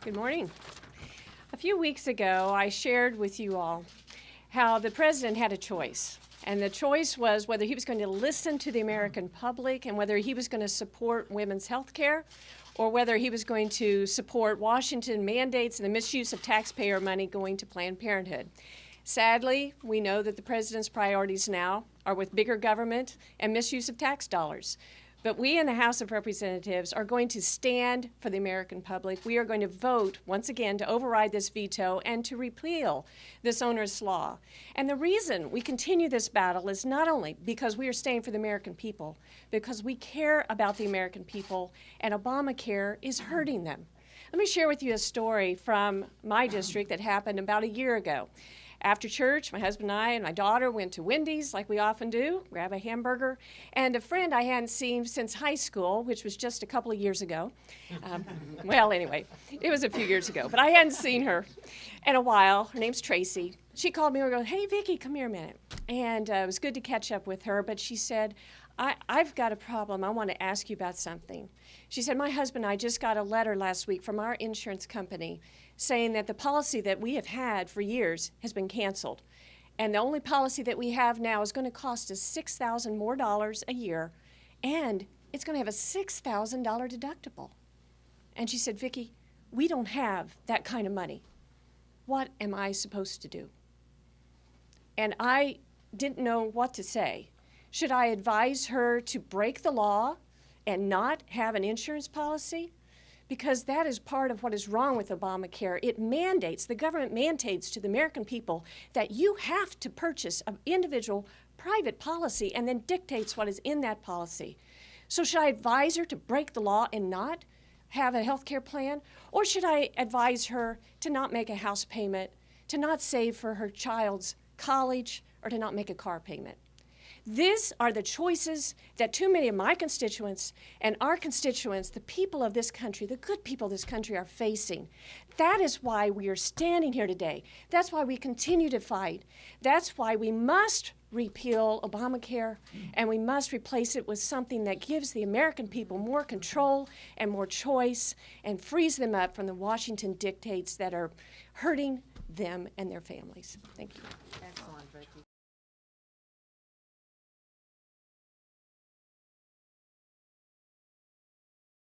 Good morning. A few weeks ago, I shared with you all how the president had a choice. And the choice was whether he was going to listen to the American public and whether he was going to support women's health care or whether he was going to support Washington mandates and the misuse of taxpayer money going to Planned Parenthood. Sadly, we know that the president's priorities now are with bigger government and misuse of tax dollars. But we in the House of Representatives are going to stand for the American public. We are going to vote, once again, to override this veto and to repeal this onerous law. And the reason we continue this battle is not only because we are staying for the American people, because we care about the American people, and Obamacare is hurting them. Let me share with you a story from my district that happened about a year ago. After church, my husband and I and my daughter went to Wendy's, like we often do, grab a hamburger, and a friend I hadn't seen since high school, which was just a couple of years ago. Well, anyway, it was a few years ago, but I hadn't seen her in a while. Her name's Tracy. She called me and goes, "Hey, Vicky, come here a minute." And it was good to catch up with her, but she said, I've got a problem. I want to ask you about something. She said, "My husband and I just got a letter last week from our insurance company saying that the policy that we have had for years has been canceled. And the only policy that we have now is going to cost us $6,000 more a year, and it's going to have a $6,000 deductible." And she said, "Vicky, we don't have that kind of money. What am I supposed to do?" And I didn't know what to say. Should I advise her to break the law and not have an insurance policy? Because that is part of what is wrong with Obamacare. It mandates, the government mandates to the American people that you have to purchase an individual private policy and then dictates what is in that policy. So should I advise her to break the law and not have a health care plan? Or should I advise her to not make a house payment, to not save for her child's college, or to not make a car payment? These are the choices that too many of my constituents and our constituents, the people of this country, the good people of this country, are facing. That is why we are standing here today. That's why we continue to fight. That's why we must repeal Obamacare, and we must replace it with something that gives the American people more control and more choice and frees them up from the Washington dictates that are hurting them and their families. Thank you. Excellent.